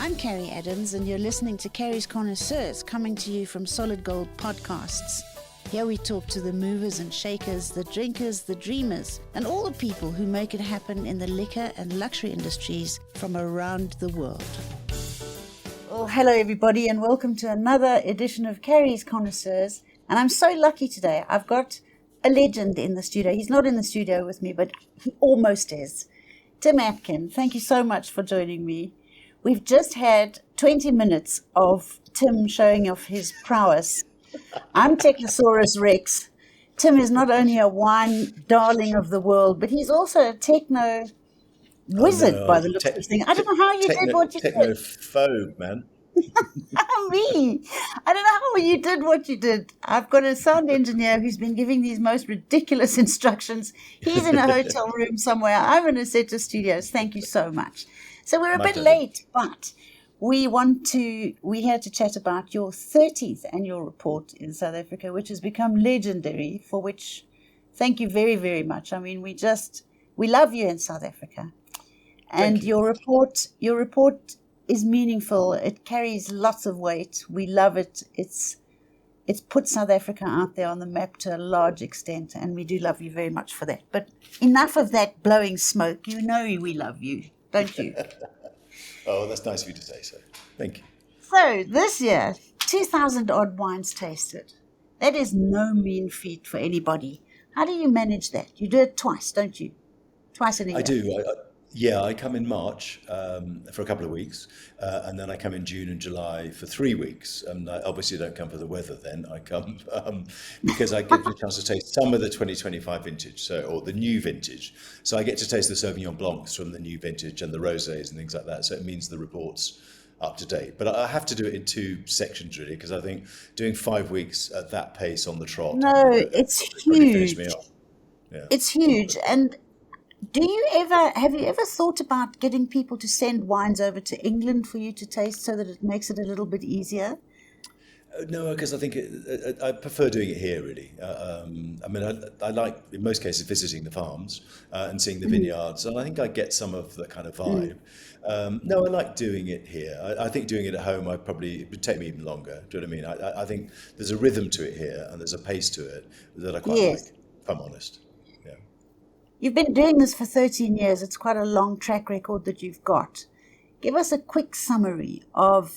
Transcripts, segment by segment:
I'm Carrie Adams, and you're listening to Carrie's Connoisseurs, coming to you from Solid Gold Podcasts. Here we talk to the movers and shakers, the drinkers, the dreamers, and all the people who make it happen in the liquor and luxury industries from around the world. Well, hello everybody, and welcome to another edition of Carrie's Connoisseurs. And I'm so lucky today. I've got a legend in the studio. He's not in the studio with me, but he almost is. Tim Atkin, thank you so much for joining me. We've just had 20 minutes of Tim showing off his prowess. I'm Technosaurus Rex. Tim is not only a wine darling of the world, but he's also a techno wizard by the looks of things. I don't know how you did what you did. Technophobe, man. Me. I don't know how you did what you did. I've got a sound engineer who's been giving these most ridiculous instructions. He's in a hotel room somewhere. I'm in a set of studios. Thank you so much. So we're a bit late, but we had to chat about your 30th annual report in South Africa, which has become legendary, for which thank you very, very much. I mean, we love you in South Africa. And your report is meaningful. It carries lots of weight. We love it. It's put South Africa out there on the map to a large extent, and we do love you very much for that. But enough of that blowing smoke. You know we love you, don't you? Oh, that's nice of you to say so. Thank you. So this year, 2,000 odd wines tasted. That is no mean feat for anybody. How do you manage that? You do it twice, don't you? Twice in a year. I do. I come in March for a couple of weeks, and then I come in June and July for 3 weeks. And I obviously don't come for the weather then. I come because I get the chance to taste some of the 2025 vintage, or the new vintage. So I get to taste the Sauvignon Blancs from the new vintage and the rosés and things like that. So it means the report's up to date. But I have to do it in two sections, really, because I think doing 5 weeks at that pace on the trot. No, it's huge. Me off. Yeah. It's huge. And have you ever thought about getting people to send wines over to England for you to taste so that it makes it a little bit easier? No, because I think I prefer doing it here, really. I like, in most cases, visiting the farms and seeing the vineyards, and I think I get some of the kind of vibe. No, I like doing it here. I think doing it at home, it would take me even longer. Do you know what I mean? I think there's a rhythm to it here, and there's a pace to it that I quite like, if I'm honest. Yeah. You've been doing this for 13 years. It's quite a long track record that you've got. Give us a quick summary or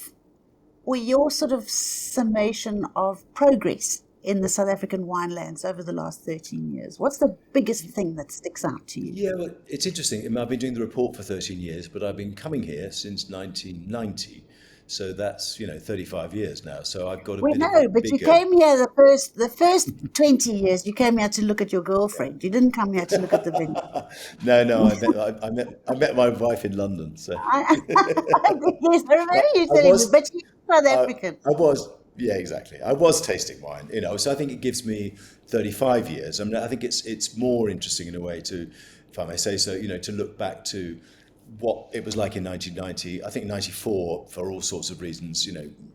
your sort of summation of progress in the South African winelands over the last 13 years. What's the biggest thing that sticks out to you? Yeah, well, it's interesting. I've been doing the report for 13 years, but I've been coming here since 1990. So that's, 35 years now. So I've got a bit of a but bigger... you came here the first 20 years, you came here to look at your girlfriend. You didn't come here to look at the vineyard. No, I met my wife in London. So Yes, I remember you telling me, but she's South African. I was, yeah, exactly. I was tasting wine, so I think it gives me 35 years. I mean, I think it's more interesting in a way to, if I may say so, to look back to what it was like in 1990, I think 94 for all sorts of reasons,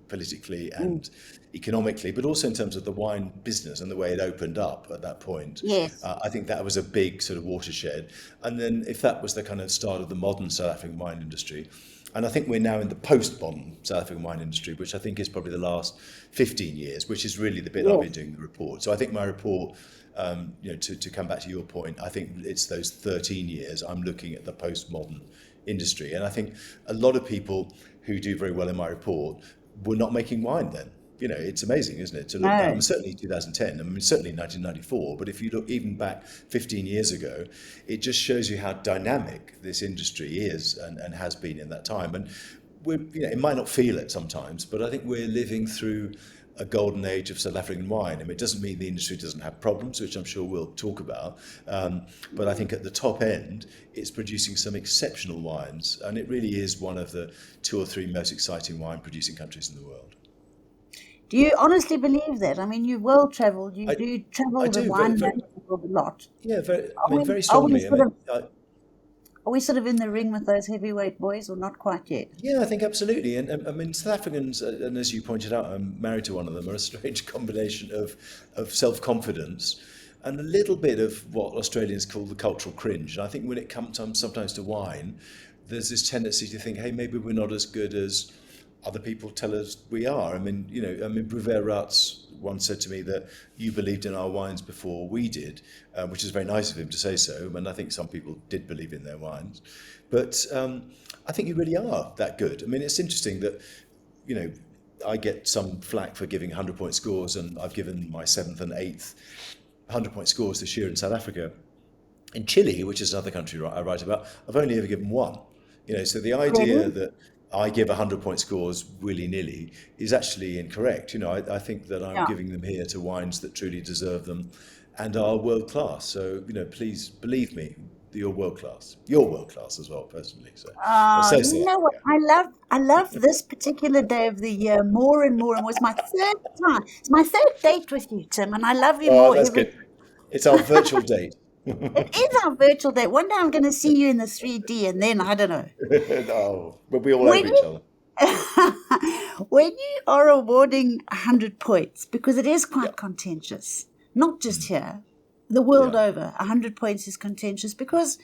politically and economically, but also in terms of the wine business and the way it opened up at that point. Yes. I think that was a big sort of watershed. And then if that was the kind of start of the modern South African wine industry, and I think we're now in the post-modern South African wine industry, which I think is probably the last 15 years, which is really the bit I've been doing the report. So I think my report, to come back to your point, I think it's those 13 years I'm looking at the postmodern industry. And I think a lot of people who do very well in my report were not making wine then. It's amazing, isn't it? To look back, certainly 2010, certainly 1994, but if you look even back 15 years ago, it just shows you how dynamic this industry is and has been in that time. And it might not feel it sometimes, but I think we're living through a golden age of South African wine. I mean, it doesn't mean the industry doesn't have problems, which I'm sure we'll talk about. But I think at the top end, it's producing some exceptional wines. And it really is one of the 2 or 3 most exciting wine producing countries in the world. Do you honestly believe that? I mean, you've well traveled. You do travel the wine world a lot. Yeah, very strongly. Are we sort of in the ring with those heavyweight boys, or not quite yet? Yeah, I think absolutely. And I mean, South Africans, and as you pointed out, I'm married to one of them, are a strange combination of self-confidence and a little bit of what Australians call the cultural cringe. And I think when it comes sometimes to wine, there's this tendency to think, hey, maybe we're not as good as other people tell us we are. I mean, Brevet Rats once said to me that you believed in our wines before we did, which is very nice of him to say so. And I think some people did believe in their wines. But I think you really are that good. I mean, it's interesting that, I get some flack for giving 100-point scores, and I've given my 7th and 8th 100-point scores this year in South Africa. In Chile, which is another country I write about, I've only ever given one. So the idea that I give 100-point scores willy-nilly is actually incorrect. I think that I'm giving them here to wines that truly deserve them and are world class. So, please believe me, you're world class. You're world class as well, personally. So, you know what? I love this particular day of the year more and more. And it was my third time. It's my third date with you, Tim, and I love you more. That's good. It's our virtual date. It is our virtual date. One day I'm going to see you in the 3D, and then I don't know. No, we'll be all over each other. When you are awarding 100 points, because it is quite contentious, not just here, the world over, 100 points is contentious because,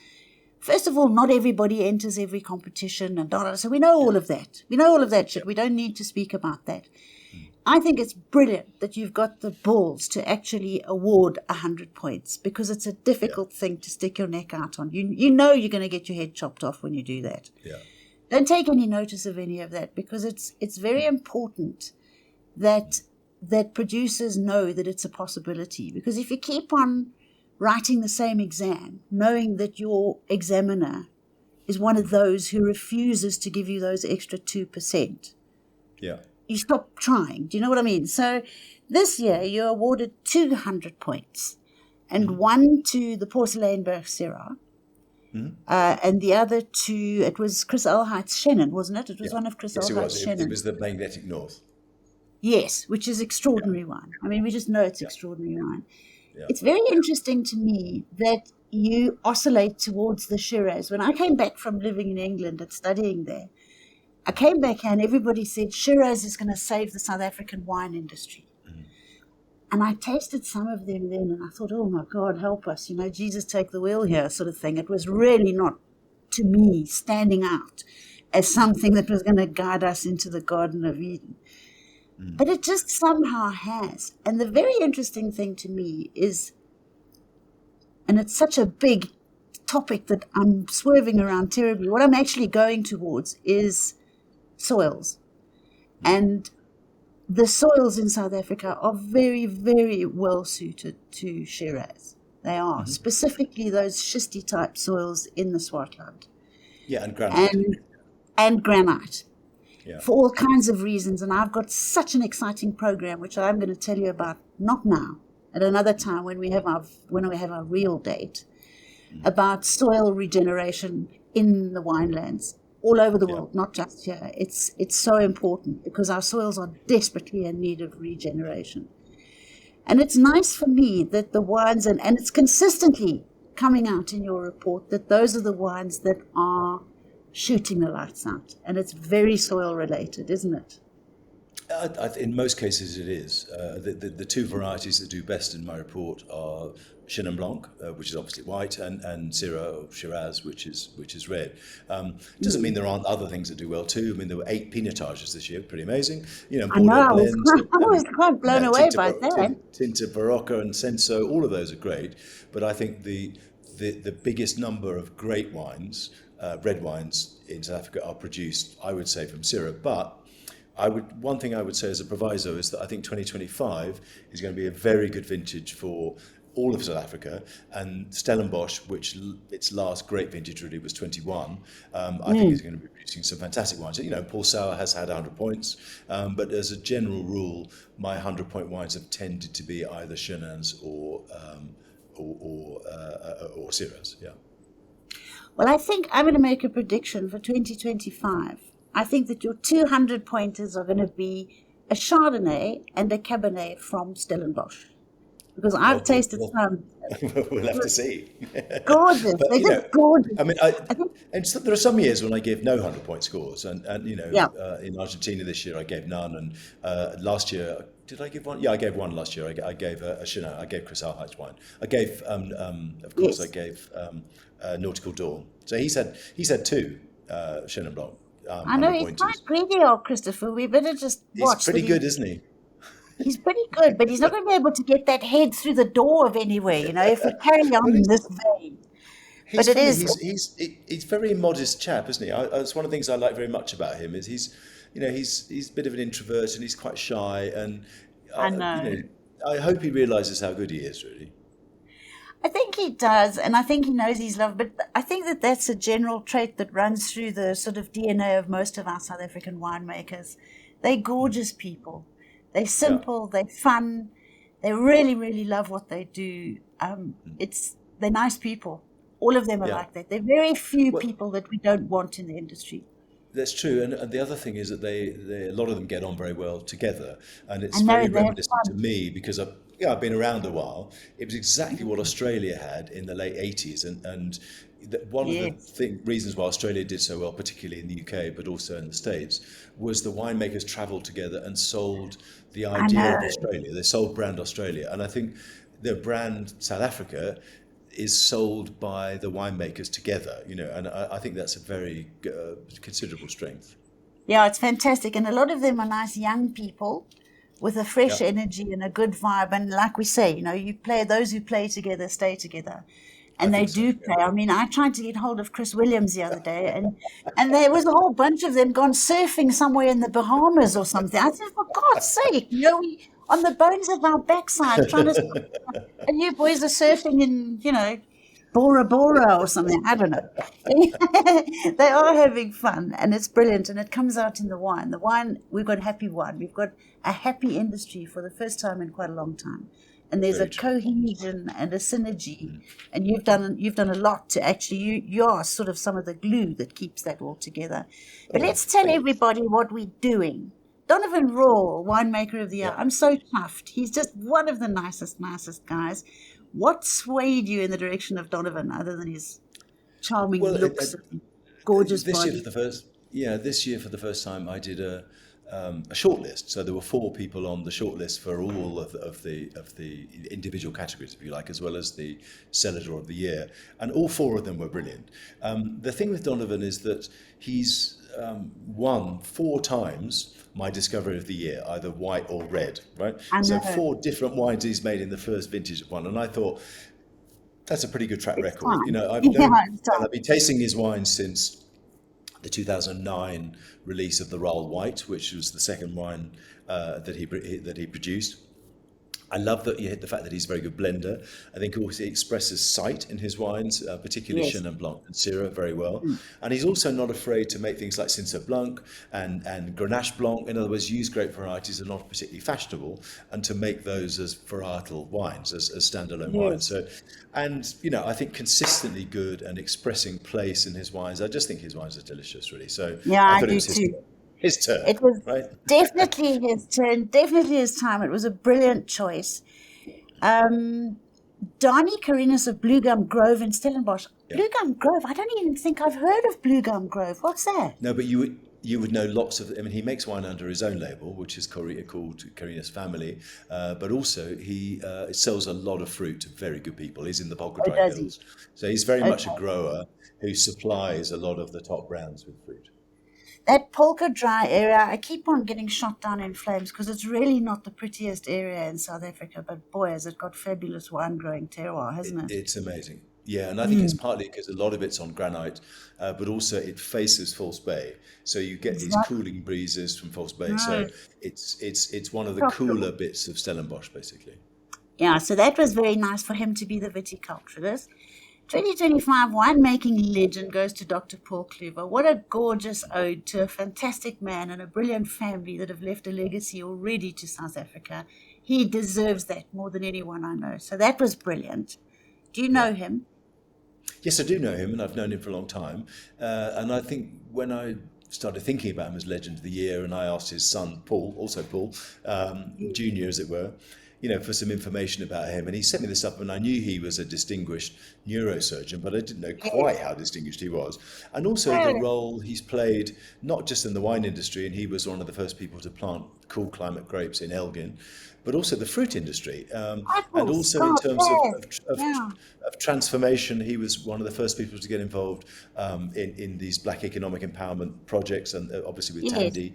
first of all, not everybody enters every competition, and so we know all of that. We know all of that shit. We don't need to speak about that. I think it's brilliant that you've got the balls to actually award 100 points because it's a difficult thing to stick your neck out on. You know you're going to get your head chopped off when you do that. Yeah. Don't take any notice of any of that because it's very important that producers know that it's a possibility. Because if you keep on writing the same exam, knowing that your examiner is one of those who refuses to give you those extra 2%, you stop trying. Do you know what I mean? So this year you're awarded 200 points and one to the Porcelainberg Syrah. And the other two, it was Chris Elheit's Shannon, wasn't it? It was one of Chris Elheit's Shannon. It was the Magnetic North. Yes, which is extraordinary wine. I mean, we just know it's extraordinary wine. Yeah. It's very interesting to me that you oscillate towards the Shiraz. When I came back from living in England and studying there, I came back here and everybody said Shiraz is going to save the South African wine industry. And I tasted some of them then and I thought, oh my God, help us, Jesus take the wheel here sort of thing. It was really not, to me, standing out as something that was going to guide us into the Garden of Eden. But it just somehow has. And the very interesting thing to me is, and it's such a big topic that I'm swerving around terribly, what I'm actually going towards is soils. And the soils in South Africa are very, very well suited to Shiraz. They are, specifically those schisty type soils in the Swartland. Yeah, and granite. And granite. Yeah. For all kinds of reasons. And I've got such an exciting program, which I'm going to tell you about, not now, at another time when we have our real date, about soil regeneration in the winelands all over the world, not just here. It's so important because our soils are desperately in need of regeneration. And it's nice for me that the wines, and it's consistently coming out in your report, that those are the wines that are shooting the lights out. And it's very soil related, isn't it? In most cases it is. The two varieties that do best in my report are Chenin Blanc, which is obviously white, and Syrah or Shiraz, which is red. Doesn't mean there aren't other things that do well too. I mean, there were 8 pinotages this year, pretty amazing. I know, I was quite blown away by that. Tinta Barocca and Senso, all of those are great. But I think the biggest number of great wines, red wines in South Africa, are produced, I would say, from Syrah. But one thing I would say as a proviso is that I think 2025 is going to be a very good vintage for all of South Africa, and Stellenbosch, which its last great vintage really was 21, I think is going to be producing some fantastic wines. Paul Sauer has had 100 points, but as a general rule, my 100-point wines have tended to be either Chenins or Syrahs. Yeah. Well, I think I'm going to make a prediction for 2025. I think that your 200 pointers are going to be a Chardonnay and a Cabernet from Stellenbosch. Because I've tasted some. We'll have to see. Gorgeous. They're just gorgeous. I mean, there are some years when I gave no 100-point scores. And in Argentina this year, I gave none. And last year, did I give one? Yeah, I gave one last year. I gave a Chenin. I gave Chris Alheit's wine. I gave, of course, I gave Nautical Dawn. So he's had 2. Chenin Blanc. I know 100 he's quite pointers. greedy, old Christopher. We better just He's watch that. pretty good, isn't he? He's pretty good, but he's not going to be able to get that head through the door of anywhere, if we carry on Well, in this vein. he's But it funny. is, He's a very modest chap, isn't he? It's one of the things I like very much about him is he's a bit of an introvert and he's quite shy, and I you know. know I hope he realizes how good he is, really. I think he does, and I think he knows he's loved, but I think that that's a general trait that runs through the sort of DNA of most of our South African winemakers. They're gorgeous people. They're Yeah, simple, they're fun, they really, really love what they do. They're nice people. All of them are yeah. like that. There are very few Well, people that we don't want in the industry. that's true, and the other thing is that they a lot of them get on very well together, and I it's know very they have reminiscent to fun. me because I've been around a while. It was exactly what Australia had in the late 80s, and one of the Yes, reasons why Australia did so well, particularly in the UK, but also in the States, was the winemakers travelled together and sold the I idea know. of Australia. They sold brand Australia, and I think the brand South Africa is sold by the winemakers together, and I think that's a very considerable strength. Yeah, it's fantastic. And a lot of them are nice young people with a fresh Yeah, energy and a good vibe. And like we say, those who play together stay together. I And they think so. do Yeah. play. I mean, I tried to get hold of Chris Williams the other day, and there was a whole bunch of them gone surfing somewhere in the Bahamas or something. I said, for God's sake, we on the bones of our backside trying to, and you boys are surfing in, Bora Bora or something. I don't know. They are having fun, and it's brilliant, and it comes out in the wine. The wine, we've got happy wine. We've got a happy industry for the first time in quite a long time. And there's a Very true. cohesion and a synergy, and you've done a lot to actually you are sort of some of the glue that keeps that all together. But Oh, let's tell thank you. everybody what we're doing. Donovan Raw, winemaker of the year. Yeah. I'm so chuffed. He's just one of the nicest guys. What swayed you in the direction of Donovan other than his charming Well, looks and gorgeous this year for body? the first, yeah, this year for the first time, I did a short list. So there were four people on the short list for all of the individual categories, if you like, as well as the Senator of the Year, and all four of them were brilliant. The thing with Donovan is that he's won four times my discovery of the year, either white or red, right? I So know. four different wines he's made in the first vintage of one, and I thought that's a pretty good track It's record. time. I've Yeah, known, it's and time. I've been tasting his wine since the 2009 release of the Royal White, which was the second wine that he produced. I love that you hit the fact that he's a very good blender. I think also he expresses sight in his wines, particularly Yes. Chenin Blanc and Syrah, very well. And he's also not afraid to make things like Cinsault Blanc and Grenache Blanc. In other words, use grape varieties that are not particularly fashionable, and to make those as varietal wines, as standalone wines. Yes. So, and I think consistently good and expressing place in his wines. I just think his wines are delicious, really. So Yeah, I I thought it do was too. his turn, It was right? definitely his turn, definitely his time. It was a brilliant choice. Um, Donnie Carinas of Blue Gum Grove in Stellenbosch. Yeah. Blue Gum Grove, I don't even think I've heard of Blue Gum Grove. What's that? No, but you would know lots of. I mean, he makes wine under his own label, which is called Carina's Family. But also he sells a lot of fruit to very good people. He's in the Oh, Polka does he? Hills, so he's very much a Okay. grower who supplies a lot of the top brands with fruit. That Polka Dry area, I keep on getting shot down in flames because it's really not the prettiest area in South Africa. But boy, has it got fabulous wine growing terroir, hasn't it? It's amazing. Yeah, and I think it's partly because a lot of it's on granite, but also it faces False Bay, so you get these Exactly. cooling breezes from False Bay. So Right. it's one of the Profitable. cooler bits of Stellenbosch, basically. Yeah, so that was very nice for him to be the viticulturist. 2025 winemaking legend goes to Dr. Paul Kluwer. What a gorgeous ode to a fantastic man and a brilliant family that have left a legacy already to South Africa. He deserves that more than anyone I know. So that was brilliant. Do you Yeah. know him? Yes, I do know him, and I've known him for a long time. And I think when I started thinking about him as Legend of the Year, and I asked his son Paul, also Paul, Junior, as it were, for some information about him, and he sent me this up, and I knew he was a distinguished neurosurgeon, but I didn't know quite how distinguished he was, and also the Yes. role he's played not just in the wine industry, and he was one of the first people to plant cool climate grapes in Elgin, but also the fruit industry. And Apples, also in God, terms yes. of, Yeah. of transformation, he was one of the first people to get involved in these black economic empowerment projects, and obviously with Yes. Tandy.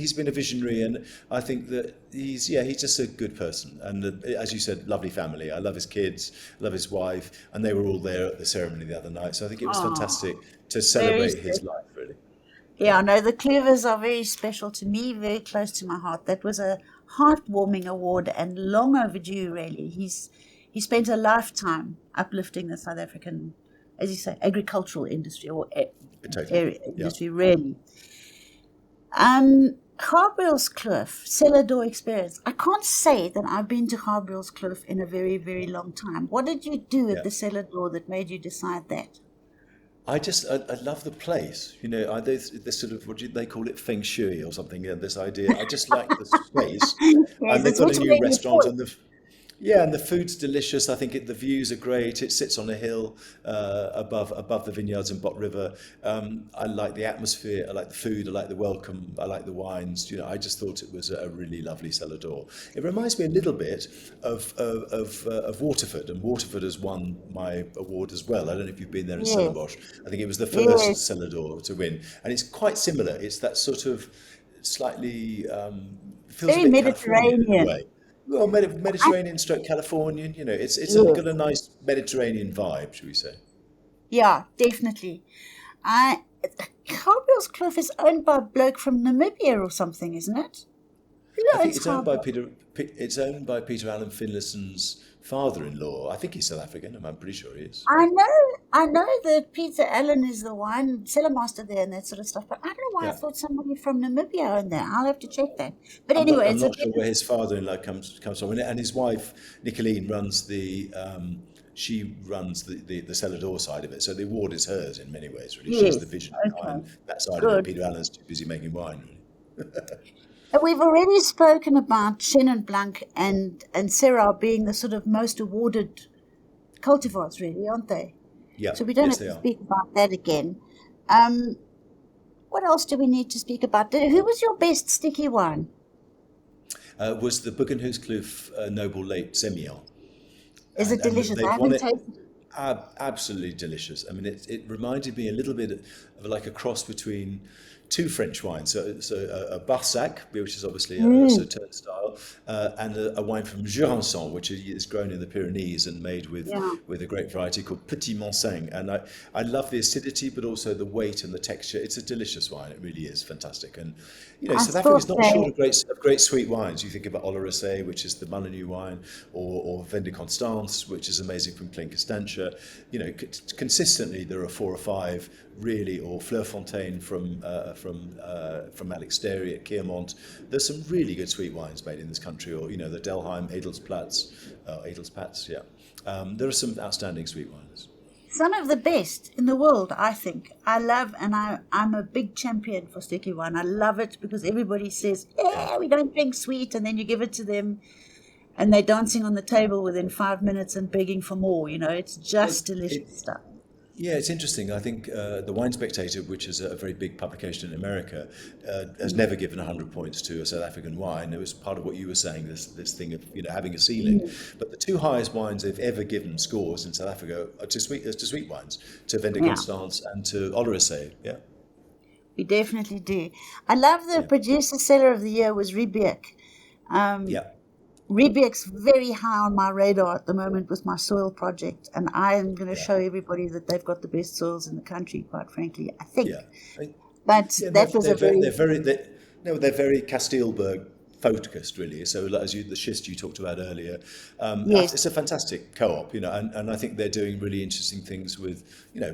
He's been a visionary, and I think that he's just a good person. And as you said, lovely family. I love his kids, love his wife, and they were all there at the ceremony the other night. So I think it was fantastic Oh, to very celebrate his special. life, really. Yeah. Yeah, no, the Clovers are very special to me, very close to my heart. That was a heartwarming award and long overdue, really. He spent a lifetime uplifting the South African, as you say, agricultural industry or Totally. Yeah. industry, really. Gabriel's Kloof, cellar door experience. I can't say that I've been to Gabriel's Kloof in a very, very long time. What did you do at Yeah. the cellar door that made you decide that? I love the place. This sort of, they call it feng shui or something. This idea. I just like the space, Yes, and they've it's got a which new way you restaurant, point. and the food's delicious. I think the views are great. It sits on a hill above the vineyards in Bot River. I like the atmosphere. I like the food. I like the welcome. I like the wines. I just thought it was a really lovely cellar door. It reminds me a little bit of Waterford, and Waterford has won my award as well. I don't know if you've been there in Yes, Stellenbosch. I think it was the yes. first cellar door to win, and it's quite similar. It's that sort of slightly feels a Very bit Californian in a Mediterranean. way. Well, I, Mediterranean stroke Californian, it's yes, got a nice Mediterranean vibe, should we say? yeah, definitely. I Gabriel's Kloof is owned by a bloke from Namibia or something, isn't it? Who I think owns Gabriel? It's owned by Peter Allen Finlayson's father-in-law. I think he's South African. I'm pretty sure he is. I know that Peter Allen is the wine cellar master there and that sort of stuff, but I don't know why I Yeah. thought somebody from Namibia owned that. I'll have to check that. But anyway, I'm it's a not bit. sure where his father-in-law comes from, and his wife Nicoline runs she runs the cellar door side of it. So the award is hers in many ways, really. She's the Yes. vision Okay. behind that side of it. Good. Peter Allen's too busy making wine, really. And we've already spoken about Chenin Blanc and Syrah being the sort of most awarded cultivars, really, aren't they? Yeah, So we don't yes, have they to are. speak about that again. Um, what else do we need to speak about? Who was your best sticky wine? Was the Buggenhuis Kloof Noble Late Semillon. Is it And delicious? I they've won haven't it. tasted it. Absolutely delicious. I mean, it reminded me a little bit of like a cross between two French wines. So a Barsac, which is obviously a Sauterne style, and a wine from Jurançon, which is grown in the Pyrenees and made Yeah, with a great variety called Petit Manseng. And I love the acidity, but also the weight and the texture. It's a delicious wine. It really is fantastic. And I South Africa is thought not short they. of great sweet wines. You think about Olorosé, which is the Molyneux wine, or Vin de Constance, which is amazing from Clinquestantia. Consistently there are 4 or 5 really, or Fleur Fontaine from Alex Dairy at Kearmont. There's some really good sweet wines made in this country, or the Delheim Edelspatz. Yeah, there are some outstanding sweet wines. Some of the best in the world, I think. I love, and I'm a big champion for sticky wine. I love it because everybody says, Yeah. yeah, we don't drink sweet, and then you give it to them, and they're dancing on the table within 5 minutes and begging for more. It's Well, just delicious it, stuff. Yeah, it's interesting. I think the Wine Spectator, which is a very big publication in America, has never given 100 points to a South African wine. It was part of what you were saying, this thing of having a ceiling. But the 2 highest wines they've ever given scores in South Africa are to sweet wines, to Vin de Yeah, Constance and to Olorosé. Yeah, we definitely do. I love the yeah, producer seller of the year was Riebeek. yeah, Riebeek's very high on my radar at the moment with my soil project, and I am going to yeah, show everybody that they've got the best soils in the country, quite frankly, I think. yeah. I- But Yeah, that was a they're very, very no, they're very Castilberg focused, really. So like, the schist you talked about earlier, yes, it's a fantastic co-op, and I think they're doing really interesting things with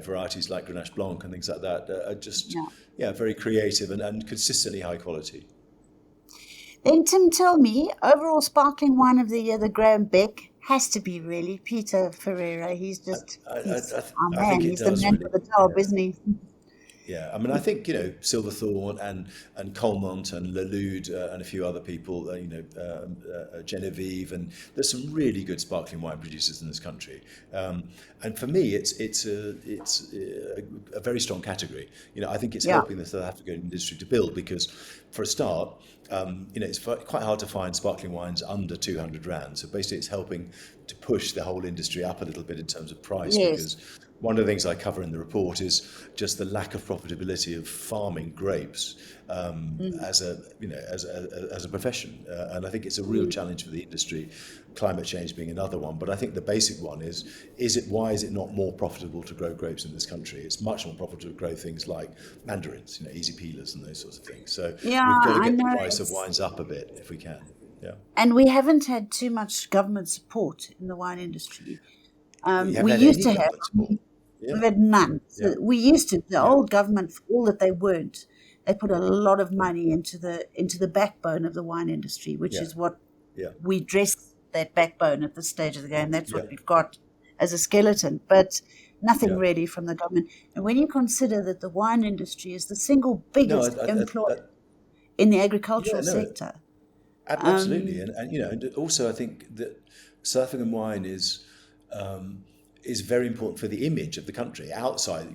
varieties like Grenache Blanc and things like that are just yeah. very creative and consistently high quality. Then Tim, tell me, overall sparkling wine of the year, the Graham Beck, has to be really Peter Ferreira. I, I, He's I, our I think man. it He's the does man really. for the job, isn't he? Yeah, I mean, I think Silverthorne and Colmont and Lelude and a few other people, Genevieve, and there's some really good sparkling wine producers in this country. And for me, it's a very strong category. I think it's Yeah. helping the South African industry to build because, for a start, it's quite hard to find sparkling wines under 200 rand. So basically, it's helping to push the whole industry up a little bit in terms of price Yes. because one of the things I cover in the report is just the lack of profitability of farming grapes as a profession, and I think it's a real challenge for the industry. Climate change being another one, but I think the basic one is why is it not more profitable to grow grapes in this country? It's much more profitable to grow things like mandarins, easy peelers and those sorts of things. So Yeah, we've got to I get the know. price of wines up a bit if we can. Yeah, And we haven't had too much government support in the wine industry. we haven't We had used any to have. government support. We've Yeah, had none. yeah, So we used to. The yeah, old government, for all that they weren't, they put a lot of money into the backbone of the wine industry, which yeah, is what yeah, we dress that backbone at this stage of the game. That's yeah, what we've got as a skeleton, but nothing yeah. really from the government. And when you consider that the wine industry is the single No, biggest employer in the yeah, agricultural no. sector, Absolutely, um, and also I think that South African wine is very important for the image of the country outside,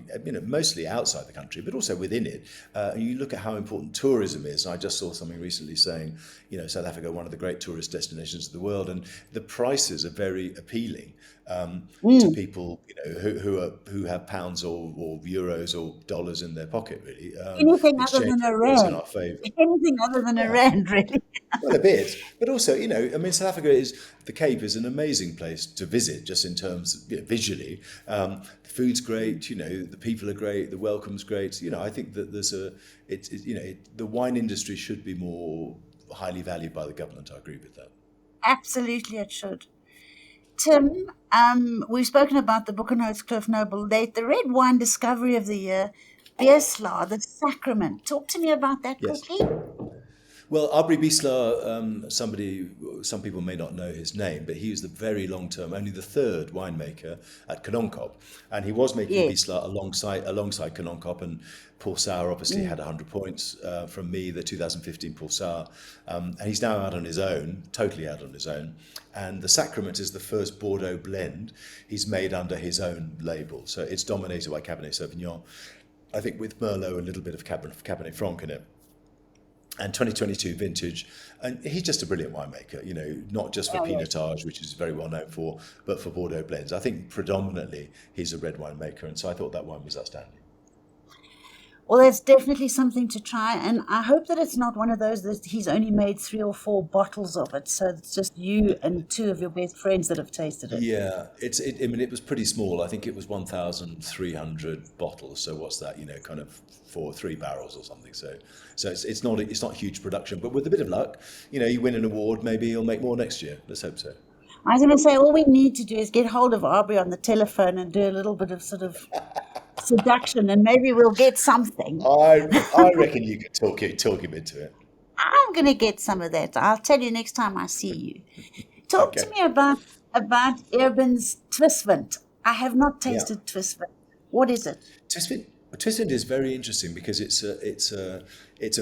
mostly outside the country, but also within it. And you look at how important tourism is. I just saw something recently saying, South Africa, one of the great tourist destinations of the world, and the prices are very appealing to people, who have pounds or euros or dollars in their pocket. Really, anything the other exchange than a rate works in rand, our favour. anything other than a Yeah. rand, really. Well, a bit, but also, I mean, South Africa the Cape is an amazing place to visit, just in terms of, visually. The food's great, the people are great, the welcome's great. I think that the wine industry should be more highly valued by the government. I agree with that. Absolutely, it should. Tim, we've spoken about the Book and Notes Cliff Noble Date, the red wine discovery of the year, Beersla, the sacrament. Talk to me about that Yes. quickly. Well, Aubrey Biesler, some people may not know his name, but he was the very long-term, only the third winemaker at Knonkop, and he was making Yes. Biesler alongside Knonkop, and Paul Sauer obviously had 100 points from me, the 2015 Paul Sauer, and he's now out on his own, totally out on his own, and the Sacrament is the first Bordeaux blend he's made under his own label, so it's dominated by Cabernet Sauvignon, I think with Merlot, a little bit of Cabernet Franc in it. And 2022 vintage, and he's just a brilliant winemaker, not just for Oh, yes. Pinotage, which is very well known for, but for Bordeaux blends. I think predominantly he's a red winemaker, and so I thought that wine was outstanding. Well, that's definitely something to try, and I hope that it's not one of those that he's only made 3 or 4 bottles of it, so it's just you and 2 of your best friends that have tasted it. Yeah, I mean, it was pretty small. I think it was 1,300 bottles. So what's that? Kind of 3 barrels or something. So it's not huge production, but with a bit of luck, you win an award, maybe you'll make more next year. Let's hope so. I was going to say, all we need to do is get hold of Aubrey on the telephone and do a little bit of sort of seduction, and maybe we'll get something. I reckon you could talk him into it. I'm going to get some of that. I'll tell you next time I see you. Talk to Okay. me about Urban's Twistwind. I have not Yeah. tasted Twistwind. What is it? Twistwind is very interesting because it's a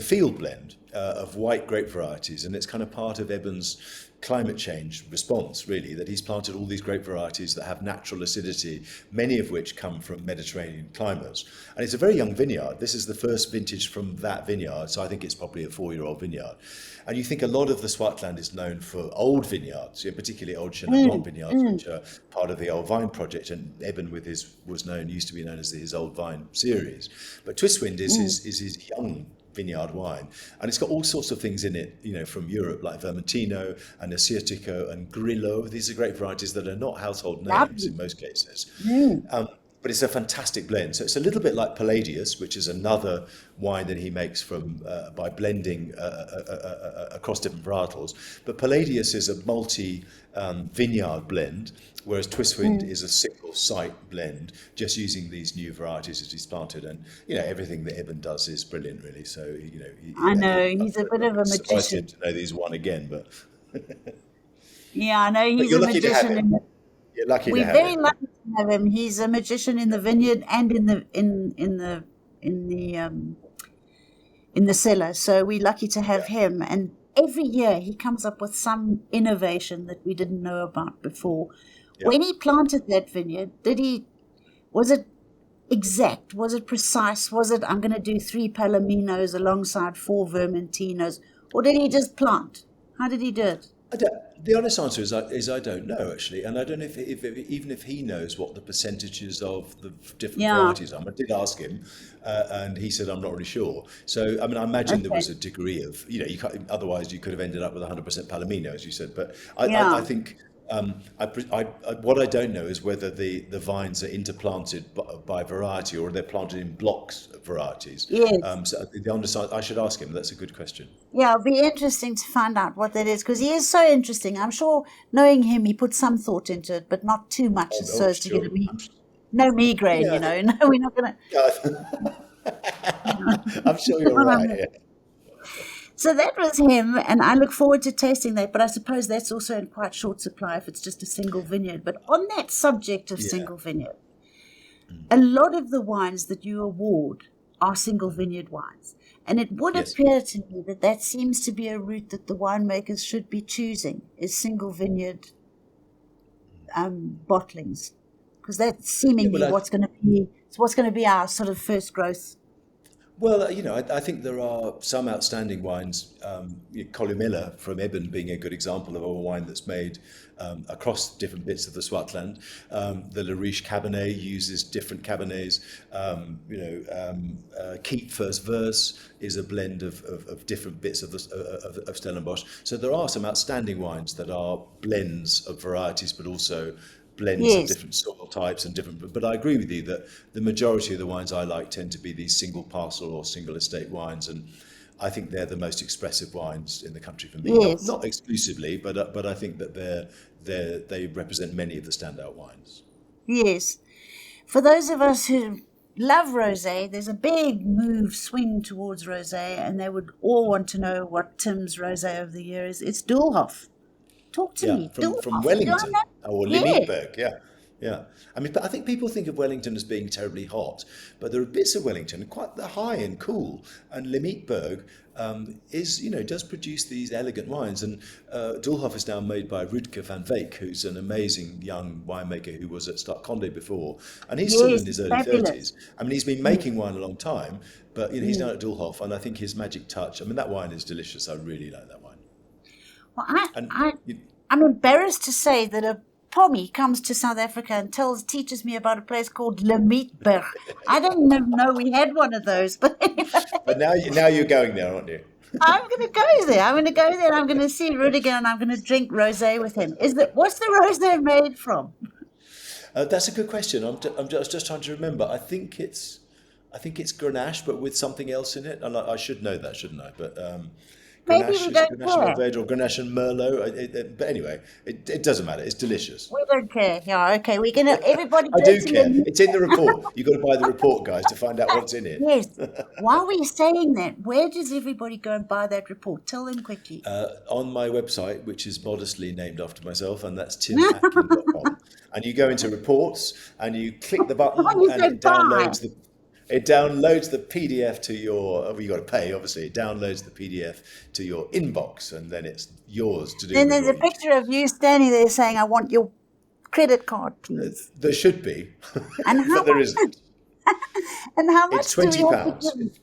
field blend of white grape varieties, and it's kind of part of Eben's climate change response, really, that he's planted all these grape varieties that have natural acidity, many of which come from Mediterranean climates. And it's a very young vineyard. This is the first vintage from that vineyard, so I think it's probably a 4-year-old vineyard. And you think a lot of the Swartland is known for old vineyards, particularly old Chenin Blanc vineyards, which are part of the Old Vine project, and Eben used to be known as his Old Vine series. But Twistwind is his young vineyard wine, and it's got all sorts of things in it, from Europe, like Vermentino and Assyrtiko and Grillo. These are great varieties that are not household names in most cases. But it's a fantastic blend. So it's a little bit like Palladius, which is another wine that he makes by blending across different varietals. But Palladius is a multi-vineyard blend, whereas Twistwind is a single site blend, just using these new varieties that he's planted. And everything that Eben does is brilliant, really. So I know, he's a bit of a surprised him magician. to know these one again, but Yeah, I know he's you're a lucky to have magician. him. You're lucky to We're have very him. lucky to have him. He's a magician in the vineyard and in the in the cellar. So we're lucky to have him. And every year he comes up with some innovation that we didn't know about before. Yeah. When he planted that vineyard, was it exact? Was it precise? Was it, I'm going to do 3 Palominos alongside 4 Vermentinos? Or did he just plant? How did he do it? The honest answer is I don't know, actually, and I don't know if even if he knows what the percentages of the different varieties are. I did ask him, and he said I'm not really sure. So I mean, I imagine there was a degree of, you can't, otherwise you could have ended up with 100% Palomino, as you said. But I think. What I don't know is whether the vines are interplanted by variety or they're planted in blocks of varieties. Yes. So the honest, I should ask him. That's a good question. Yeah, it'll be interesting to find out what that is, because he is so interesting. I'm sure, knowing him, he put some thought into it, but not too much so as to get no migraine, No, we're not going to. I'm sure you're right. Yeah. So that was him, and I look forward to tasting that, but I suppose that's also in quite short supply if it's just a single vineyard. But on that subject of single vineyard, a lot of the wines that you award are single vineyard wines. And it would appear to me that seems to be a route that the winemakers should be choosing, is single vineyard bottlings. Because that's seemingly what's going to be our sort of first growth. Well, I think there are some outstanding wines. Columella from Eben being a good example of a wine that's made across different bits of the Swartland. The La Riche Cabernet uses different Cabernets. Keep First Verse is a blend of different bits of Stellenbosch. So there are some outstanding wines that are blends of varieties, but also blends of different soil types and different. But I agree with you that the majority of the wines I like tend to be these single parcel or single estate wines, and I think they're the most expressive wines in the country for me. Yes. Not exclusively, but I think that they represent many of the standout wines. Yes, for those of us who love rosé, there's a big swing towards rosé, and they would all want to know what Tim's rosé of the year is. It's Doelhof. Talk to me. From Wellington or Limburg, yeah. I mean, but I think people think of Wellington as being terribly hot, but there are bits of Wellington quite high and cool, and Limburg does produce these elegant wines. And Doelhof is now made by Rutger van Veek, who's an amazing young winemaker who was at Starkkonde before, and he's still in his early 30s. I mean, he's been making wine a long time, but he's now at Doelhof, and I think his magic touch. I mean, that wine is delicious. I really like that wine. Well, I'm embarrassed to say that a Pommy comes to South Africa and teaches me about a place called Limburg. I didn't know we had one of those, but anyway. But now you're going there, aren't you? I'm going to go there. I'm going to see Rudiger, and I'm going to drink rosé with him. What's the rosé made from? That's a good question. I'm just trying to remember. I think it's Grenache, but with something else in it. And I should know that, shouldn't I? But maybe we don't care. Grenache or Grenache and Merlot. But anyway, it doesn't matter. It's delicious. We don't care. Yeah, okay. We're going to, everybody. I do care. It's in the report. You've got to buy the report, guys, to find out what's in it. Yes. While we're saying that, where does everybody go and buy that report? Tell them quickly. On my website, which is modestly named after myself, and that's timatkin.com. And you go into reports and you click the button and it downloads the PDF to your, you got to pay, obviously. It downloads the PDF to your inbox, and then it's yours to do. Then there's a picture of you standing there saying, I want your credit card, please. There should be, and but there isn't. And how much it's £20.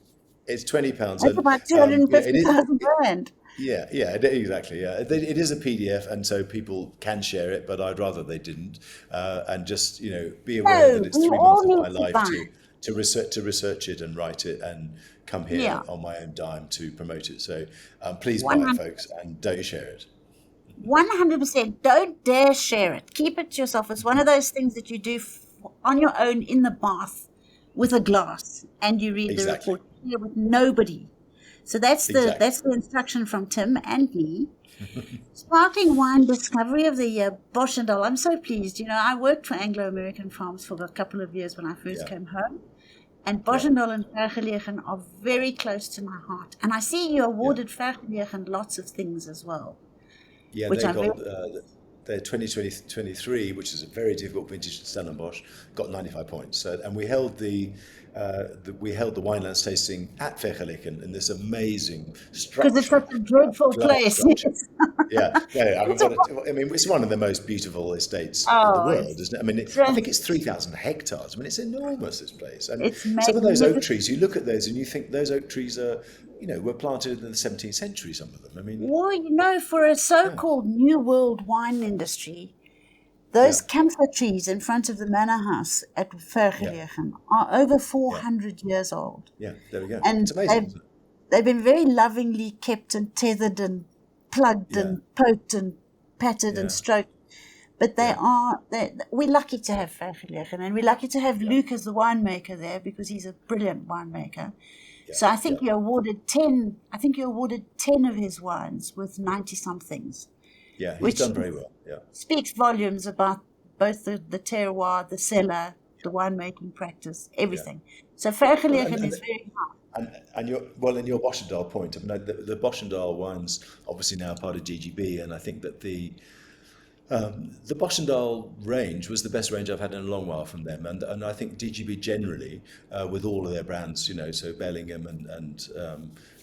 It's £20. That's about 250,000 rand. Yeah, exactly. Yeah, it is a PDF, and so people can share it, but I'd rather they didn't. And just be aware that it's 3 months of my life to research it and write it and come here on my own dime to promote it. So please buy it, folks, and don't share it. 100%. Don't dare share it. Keep it to yourself. It's one of those things that you do on your own in the bath with a glass, and you read the report here with nobody. So that's the instruction from Tim and me. Sparkling Wine Discovery of the Year, Bosch and Doll. I'm so pleased. I worked for Anglo-American Farms for a couple of years when I first came home. And Bosch and Doll and Vergelegen are very close to my heart. And I see you awarded Vergelegen lots of things as well. Yeah, their 2023, which is a very difficult vintage Stellenbosch, got 95 points. So, and we held the Winelands tasting at Vergeleken in this amazing structure. Because it's such a dreadful place. Yeah, it's one of the most beautiful estates in the world, isn't it? I mean, I think it's 3,000 hectares. I mean, it's enormous, this place. And some of those oak trees, you look at those and you think those oak trees are, were planted in the 17th century, some of them. I mean, well, for a so-called New World wine industry, those camphor trees in front of the manor house at Vergeleken are over 400 years old. Yeah, there we go. And it's amazing. They've been very lovingly kept and tethered and plugged and poked and patted and stroked. But we're lucky to have Vergeleken, and we're lucky to have Luke as the winemaker there, because he's a brilliant winemaker. Yeah. So I think you awarded 10 of his wines with 90 somethings. Yeah, he's done very well. Yeah. Speaks volumes about both the terroir, the cellar, the winemaking practice, everything. Yeah. So Vergeleken is very high. And your Boschendal point, I mean, the Boschendal wines obviously now part of DGB, and I think that the Boschendal range was the best range I've had in a long while from them, and I think DGB generally, with all of their brands, so Bellingham and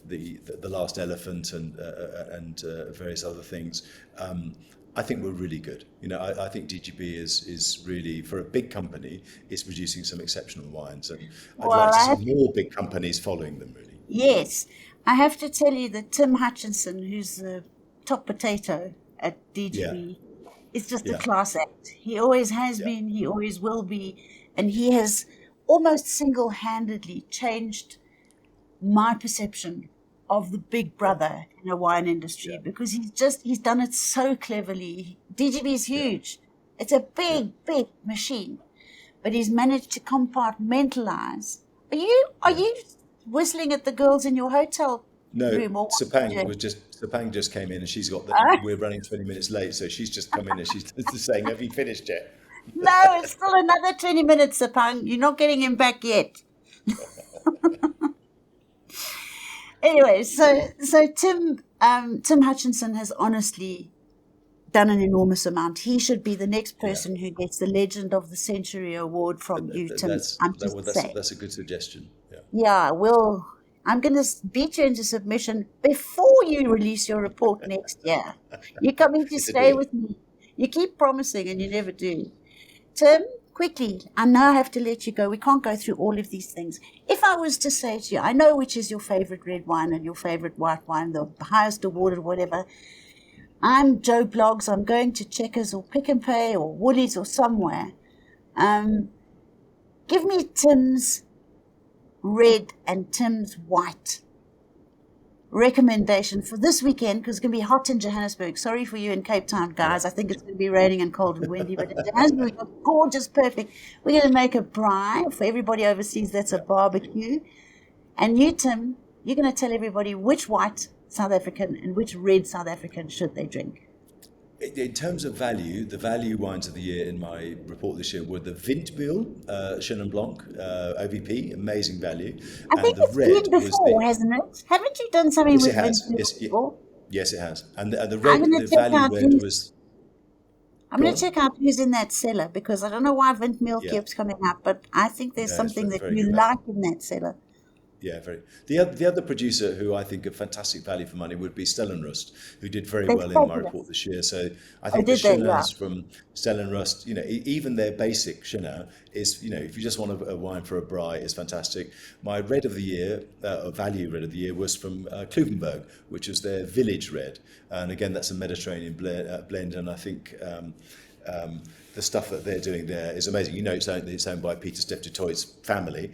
the Last Elephant and various other things, I think we're really good. I think DGB is really, for a big company, is producing some exceptional wines, and I'd like to see more big companies following them, really. Yes, I have to tell you that Tim Hutchinson, who's the top potato at DGB, is just a class act. He always has been, he always will be, and he has almost single-handedly changed my perception of the big brother in a wine industry, because he's done it so cleverly. DGB is huge. It's a big machine, but he's managed to compartmentalize. Are you whistling at the girls in your hotel room? Or Sepang just came in, and she's got we're running 20 minutes late, so she's just come in and she's saying, have you finished yet? No, it's still another 20 minutes, Sepang. You're not getting him back yet. Anyway, so Tim Hutchinson has honestly done an enormous amount. He should be the next person who gets the Legend of the Century award from you, Tim. That's a good suggestion. Yeah, well, I'm going to beat you into submission before you release your report next year. You're coming to stay with me. You keep promising and you never do. Tim, quickly, I now have to let you go. We can't go through all of these things. If I was to say to you, I know which is your favorite red wine and your favorite white wine, the highest awarded, whatever. I'm Joe Blogs. I'm going to Checkers or Pick and Pay or Woolies or somewhere. Give me Tim's red and Tim's white recommendation for this weekend, because it's going to be hot in Johannesburg. Sorry for you in Cape Town, guys. I think it's going to be raining and cold and windy, but in Johannesburg, it's gorgeous, perfect. We're going to make a braai. For everybody overseas, that's a barbecue. And you, Tim, you're going to tell everybody which white South African and which red South African should they drink. In terms of value, the value wines of the year in my report this year were the Windmühl, Chenin Blanc, OVP, amazing value. I think it's been before, hasn't it? Haven't you done something with Windmühl before? Yes, it has. And the value red was... I'm going to check out who's in that cellar, because I don't know why Windmühl keeps coming up, but I think there's something that you like in that cellar. Yeah, very. The other producer who I think a fantastic value for money would be Stellenrust, who did very well in my report this year. So I think the Chynins from Stellenrust, even their basic Chenin is, if you just want a wine for a braai, is fantastic. My red of the year, value red of the year, was from Kluvenberg, which is their village red, and again that's a Mediterranean blend, and I think. The stuff that they're doing there is amazing. It's owned by Peter Steph du Toit's family,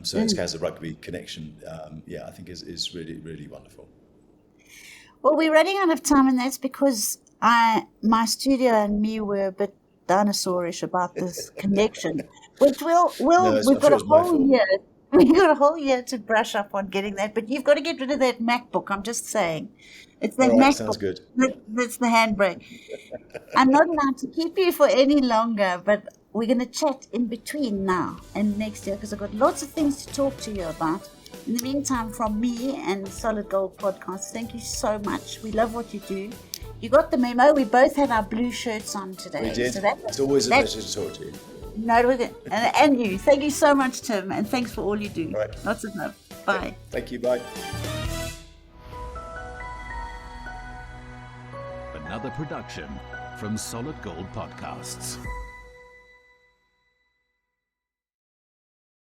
so it has a rugby connection. I think is really, really wonderful. Well, we're running out of time, and that's because my studio and me were a bit dinosaurish about this connection. Which we've got a whole year. We've got a whole year to brush up on getting that, but you've got to get rid of that MacBook. I'm just saying. It's that MacBook. Sounds good. That's the handbrake. I'm not allowed to keep you for any longer, but we're going to chat in between now and next year, because I've got lots of things to talk to you about. In the meantime, from me and Solid Gold Podcast, thank you so much. We love what you do. You got the memo. We both had our blue shirts on today. We did. So It's always a pleasure to talk to you. No, we're good. And you. Thank you so much, Tim. And thanks for all you do. All right. Lots of love. Bye. Thank you. Bye. Another production from Solid Gold Podcasts.